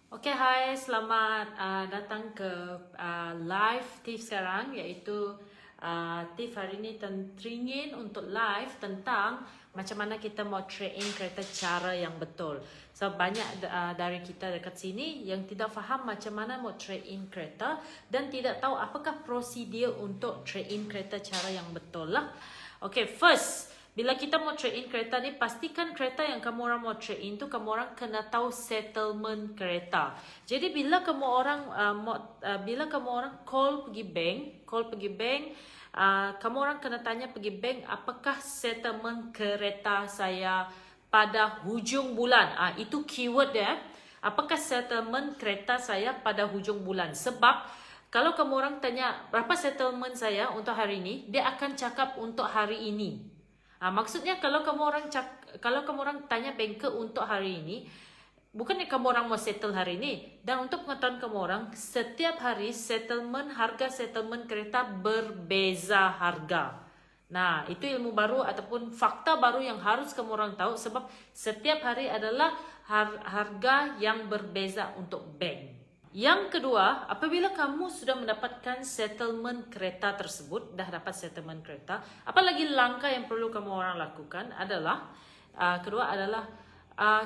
Okey, hai, selamat datang ke live Tiff sekarang, iaitu Tiff hari ini teringin untuk live tentang macam mana kita mau trade in kereta cara yang betul. So banyak dari kita dekat sini yang tidak faham macam mana mau trade in kereta dan tidak tahu apakah prosedur untuk trade in kereta cara yang betul lah. Okay, first, bila kita mau trade in kereta ni, pastikan kereta yang kamu orang mau trade in tu kamu orang kena tahu settlement kereta. Jadi bila kamu orang call pergi bank, kamu orang kena tanya pergi bank apakah settlement kereta saya pada hujung bulan. Itu keyword dia. Apakah settlement kereta saya pada hujung bulan? Sebab kalau kamu orang tanya berapa settlement saya untuk hari ini, dia akan cakap untuk hari ini. Maksudnya kalau kamu orang tanya banker untuk hari ini, bukannya kamu orang mau settle hari ini. Dan untuk pengetahuan kamu orang, setiap hari harga settlement kereta berbeza harga. Nah, itu ilmu baru ataupun fakta baru yang harus kamu orang tahu, sebab setiap hari adalah harga yang berbeza untuk bank. Yang kedua, apabila kamu sudah mendapatkan settlement kereta tersebut, dah dapat settlement kereta, apalagi langkah yang perlu kamu orang lakukan adalah, kedua adalah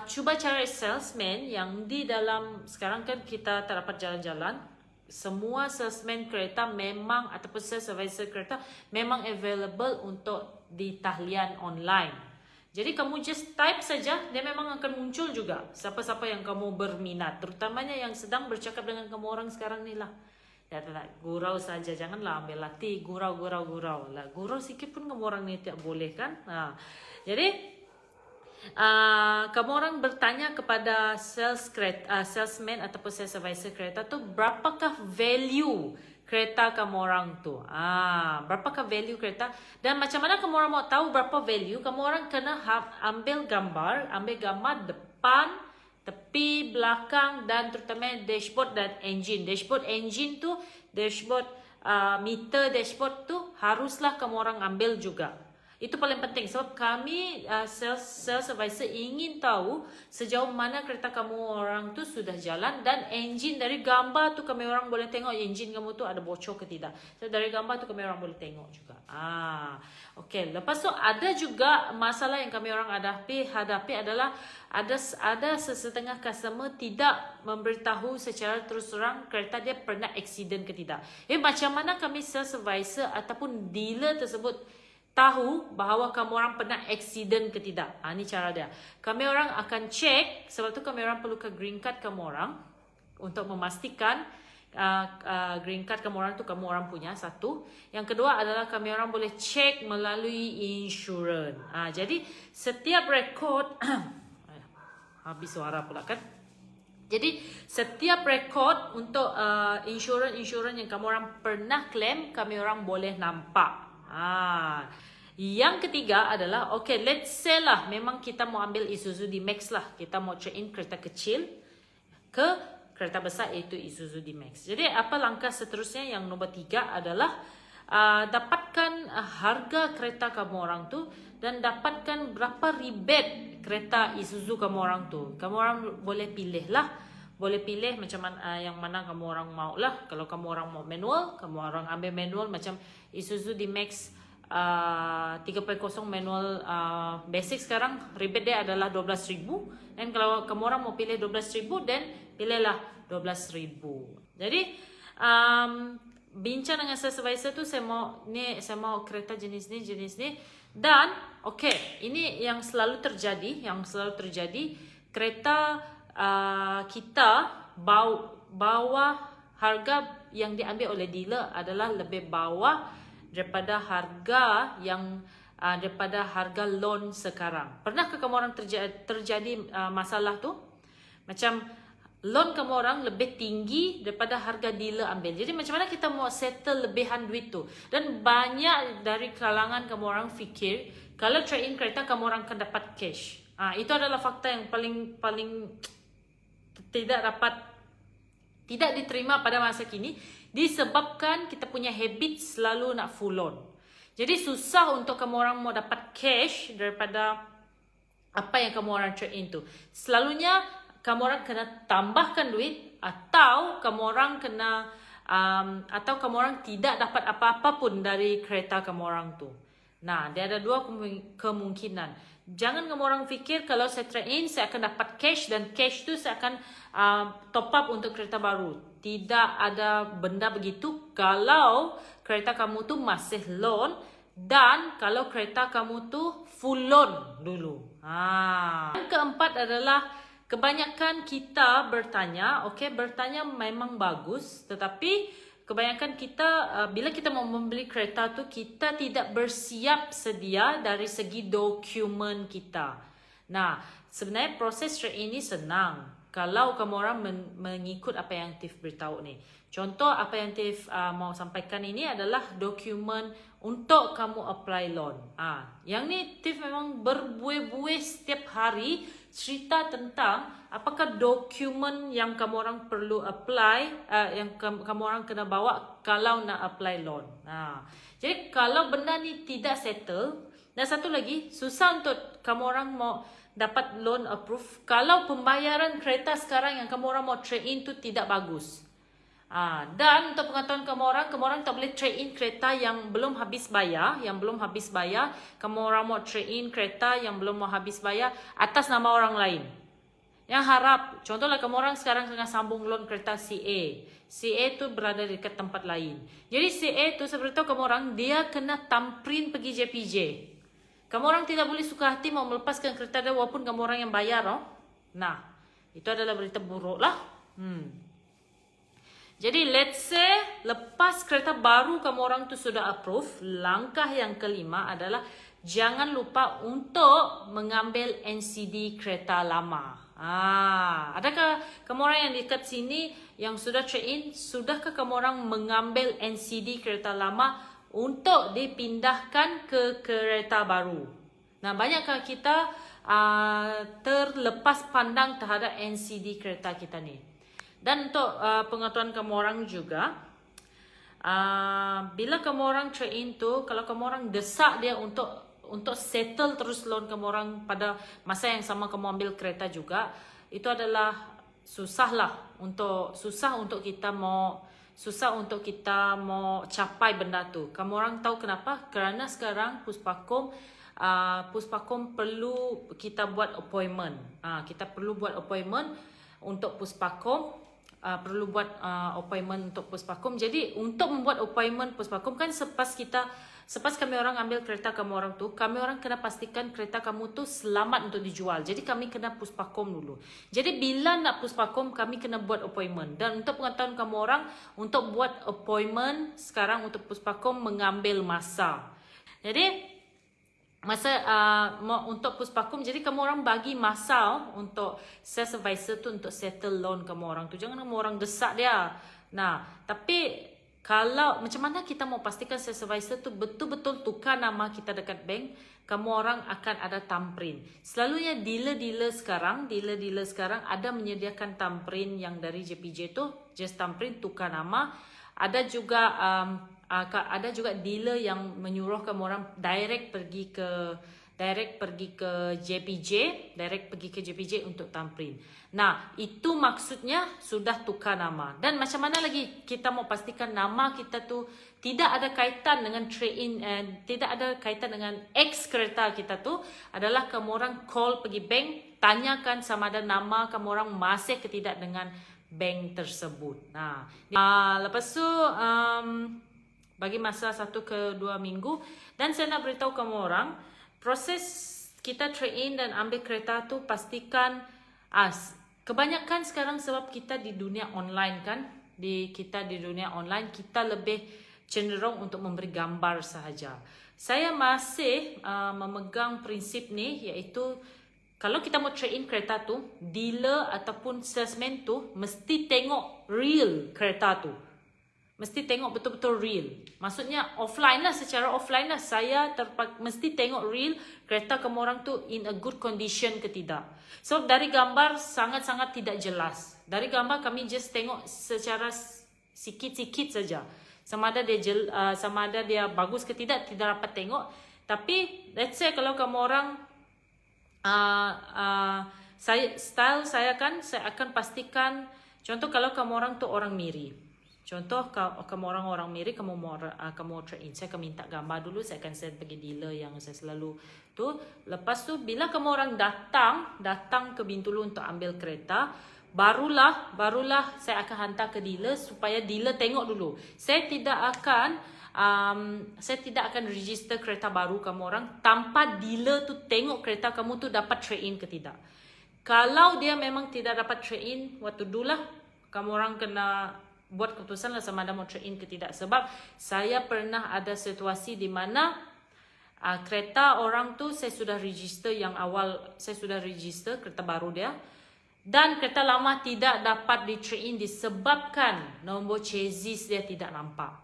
cuba cari salesman yang di dalam, sekarang kan kita tak dapat jalan-jalan, semua salesman kereta memang, ataupun sales advisor kereta memang available untuk di tahlian online. Jadi kamu just type saja, dia memang akan muncul juga siapa-siapa yang kamu berminat, terutamanya yang sedang bercakap dengan kamu orang sekarang ni lah. Ya, gurau saja, janganlah ambil latih, gurau lah. Gurau sikit pun kamu orang ni tak boleh kan. Jadi kamu orang bertanya kepada salesman ataupun sales advisor kereta tu, berapakah value kereta kamu orang tu. Berapakah value kereta, dan macam mana kamu orang mau tahu berapa value? Kamu orang kena ambil gambar depan, tepi, belakang, dan terutama dashboard dan engine. Dashboard engine tu, meter dashboard tu haruslah kamu orang ambil juga. Itu paling penting, sebab kami sales advisor ingin tahu sejauh mana kereta kamu orang tu sudah jalan, dan engine dari gambar tu kami orang boleh tengok engine kamu tu ada bocor ke tidak. So dari gambar tu kami orang boleh tengok juga. Okey, lepas tu ada juga masalah yang kami orang hadapi adalah ada sesetengah customer tidak memberitahu secara terus terang kereta dia pernah accident ke tidak. Macam mana kami sales advisor ataupun dealer tersebut tahu bahawa kamu orang pernah accident ke tidak? Ini cara dia. Kami orang akan cek, sebab tu kami orang perlu ke green card kamu orang untuk memastikan green card kamu orang tu kamu orang punya, satu. Yang kedua adalah kami orang boleh cek melalui insurans. Jadi setiap rekod habis suara pula kan. Jadi setiap rekod untuk insurans yang kamu orang pernah claim, kami orang boleh nampak. Yang ketiga adalah, okay, let's say lah memang kita mau ambil Isuzu D-Max lah, kita mau trade in kereta kecil ke kereta besar, iaitu Isuzu D-Max. Jadi apa langkah seterusnya? Yang nombor 3 adalah dapatkan harga kereta kamu orang tu, dan dapatkan berapa rebate kereta Isuzu kamu orang tu. Kamu orang boleh pilih lah, macam mana yang mana kamu orang mau lah. Kalau kamu orang mau manual, kamu orang ambil manual macam Isuzu D-Max 3.0 manual basic, sekarang rebate dia adalah 12,000. Dan kalau kamu orang mau pilih 12,000, dan pilihlah 12,000. Jadi bincang dengan sales advisor tu, saya mau kereta jenis ni. Dan okay, ini yang selalu terjadi, kereta kita bawah harga yang diambil oleh dealer adalah lebih bawah daripada harga daripada harga loan sekarang. Pernahkah kamu orang terjadi masalah tu? Macam loan kamu orang lebih tinggi daripada harga dealer ambil. Jadi macam mana kita mau settle lebihan duit tu? Dan banyak dari kalangan kamu orang fikir kalau trade in kereta kamu orang akan dapat cash. Itu adalah fakta yang paling tidak diterima pada masa kini, disebabkan kita punya habit selalu nak full loan. Jadi susah untuk kamu orang mau dapat cash daripada apa yang kamu orang trade in tu. Selalunya kamu orang kena tambahkan duit, atau kamu orang kena atau kamu orang tidak dapat apa-apa pun dari kereta kamu orang tu. Nah, dia ada dua kemungkinan. Jangan kamu orang fikir kalau saya trade in saya akan dapat cash dan cash tu saya akan top up untuk kereta baru. Tidak ada benda begitu kalau kereta kamu tu masih loan dan kalau kereta kamu tu full loan dulu. Yang keempat adalah kebanyakan kita bertanya, bertanya memang bagus, tetapi kebanyakan kita bila kita mau membeli kereta tu kita tidak bersiap sedia dari segi dokumen kita. Nah, sebenarnya proses trade ini senang kalau kamu orang mengikut apa yang Tiff beritahu ni. Contoh apa yang Tiff mau sampaikan ini adalah dokumen untuk kamu apply loan. Yang ni Tiff memang berbuih-buih setiap hari cerita tentang apakah dokumen yang kamu orang perlu apply, yang kamu orang kena bawa kalau nak apply loan. Jadi kalau benda ni tidak settle, dan satu lagi susah untuk kamu orang mau dapat loan approve kalau pembayaran kereta sekarang yang kamu orang mau trade in tu tidak bagus. Dan untuk pengetahuan kamu orang tak boleh trade in kereta yang belum habis bayar, kamu orang mau trade in kereta yang belum mau habis bayar atas nama orang lain. Yang harap, contohlah kamu orang sekarang tengah sambung loan kereta CA tu berada di dekat tempat lain. Jadi CA tu seperti tahu kamu orang, dia kena tamprin pergi JPJ. Kamu orang tidak boleh suka hati mau melepaskan kereta dia walaupun kamu orang yang bayar. Nah, itu adalah berita buruk lah. Jadi let's say lepas kereta baru kamu orang tu sudah approve, langkah yang kelima adalah jangan lupa untuk mengambil NCD kereta lama. Adakah kamu orang yang dekat sini yang sudah trade in, sudahkah kamu orang mengambil NCD kereta lama untuk dipindahkan ke kereta baru? Nah, banyakkah kita terlepas pandang terhadap NCD kereta kita ni? Dan untuk pengetahuan kamu orang juga, bila kamu orang trade in tu, kalau kamu orang desak dia untuk settle terus loan kamu orang pada masa yang sama kamu ambil kereta juga, itu adalah susah untuk kita mau capai benda tu. Kamu orang tahu kenapa? Kerana sekarang Puspakom perlu kita buat appointment. Kita perlu buat appointment untuk Puspakom. Jadi untuk membuat appointment Puspakom kan Sepas kami orang ambil kereta kamu orang tu, kami orang kena pastikan kereta kamu tu selamat untuk dijual. Jadi kami kena Puspakom dulu. Jadi bila nak Puspakom, kami kena buat appointment. Dan untuk pengetahuan kamu orang, untuk buat appointment sekarang untuk Puspakom mengambil masa. Jadi untuk Puspakom, jadi kamu orang bagi masa untuk sales advisor tu untuk settle loan kamu orang tu. Jangan kamu orang desak dia. Nah, tapi kalau macam mana kita mau pastikan sales advisor tu betul-betul tukar nama kita dekat bank, kamu orang akan ada tamprin. Selalunya dealer-dealer sekarang ada menyediakan tamprin yang dari JPJ tu, just tamprin tukar nama. Ada juga dealer yang menyuruh kamu orang direct pergi ke JPJ untuk tamprin. Nah, itu maksudnya sudah tukar nama. Dan macam mana lagi kita mau pastikan nama kita tu tidak ada kaitan dengan trade-in, tidak ada kaitan dengan X kereta kita tu, adalah kamu orang call pergi bank, tanyakan sama ada nama kamu orang masih ke tidak dengan bank tersebut. Nah, lepas tu bagi masa 1 ke 2 minggu, dan saya nak beritahu kamu orang proses kita trade in dan ambil kereta tu pastikan kebanyakan sekarang sebab kita di dunia online kan, kita di dunia online kita lebih cenderung untuk memberi gambar sahaja. Saya masih memegang prinsip ni, iaitu kalau kita mau trade in kereta tu, dealer ataupun salesman tu mesti tengok real kereta tu. Mesti tengok betul-betul real. Maksudnya offline lah, secara offline lah. Saya mesti tengok real kereta kamu orang tu in a good condition ke tidak. So dari gambar sangat-sangat tidak jelas. Dari gambar kami just tengok secara sikit-sikit saja. Sama ada dia bagus ke tidak dapat tengok. Tapi let's say kalau kamu orang style saya akan pastikan, contoh kalau kamu orang tuh orang Miri. Contoh kamu orang Miri, kamu trade-in, saya akan minta gambar dulu, saya akan send pergi dealer yang saya selalu tu. Lepas tu bila kamu orang datang ke Bintulu untuk ambil kereta, barulah saya akan hantar ke dealer supaya dealer tengok dulu. Saya tidak akan register kereta baru kamu orang tanpa dealer tu tengok kereta kamu tu dapat trade-in ke tidak. Kalau dia memang tidak dapat trade-in, waktu dululah kamu orang kena buat keputusan lah sama ada mau trade-in ke tidak. Sebab saya pernah ada situasi di mana kereta orang tu saya sudah register yang awal, saya sudah register kereta baru dia. Dan kereta lama tidak dapat di trade-in disebabkan nombor chassis dia tidak nampak.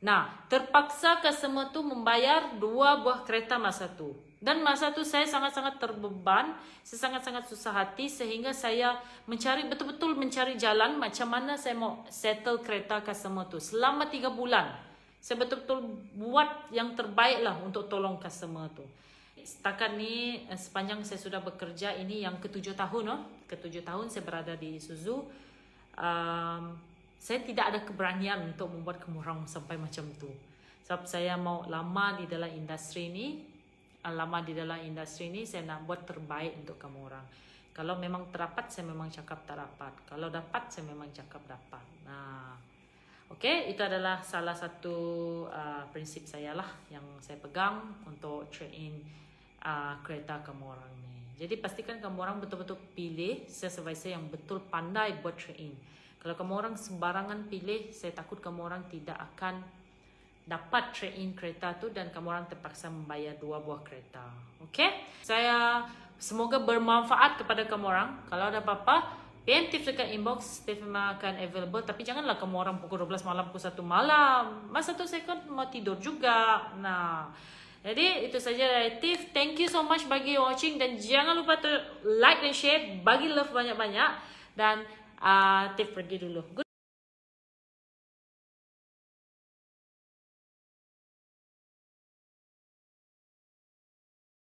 Nah, terpaksa customer tu membayar 2 buah kereta masa tu. Dan masa tu saya sangat-sangat terbeban, saya sangat-sangat susah hati sehingga saya betul-betul mencari jalan macam mana saya mau settle kereta customer tu. Selama 3 bulan, saya betul-betul buat yang terbaik lah untuk tolong customer tu. Setakat ni sepanjang saya sudah bekerja ini yang ke-7 tahun, ke-7 tahun saya berada di Isuzu. Saya tidak ada keberanian untuk membuat kamu orang sampai macam tu. Sebab saya mau lama di dalam industri ni, saya nak buat terbaik untuk kamu orang. Kalau memang terdapat, saya memang cakap tak dapat. Kalau dapat, saya memang cakap dapat. Nah, okay, itu adalah salah satu prinsip saya lah yang saya pegang untuk trade-in kereta kamu orang ni. Jadi pastikan kamu orang betul-betul pilih sales advisor yang betul pandai buat trade-in. Kalau kamu orang sembarangan pilih, saya takut kamu orang tidak akan dapat trade-in kereta tu dan kamu orang terpaksa membayar 2 buah kereta. Okay? Saya semoga bermanfaat kepada kamu orang. Kalau ada apa-apa, PM tips dekat inbox, tips memang akan available. Tapi janganlah kamu orang pukul 12 malam, pukul 1 malam. Masa tu saya kan mau tidur juga. Nah, jadi itu saja dari tips. Thank you so much bagi watching dan jangan lupa like dan share, bagi love banyak-banyak dan tips pergi dulu.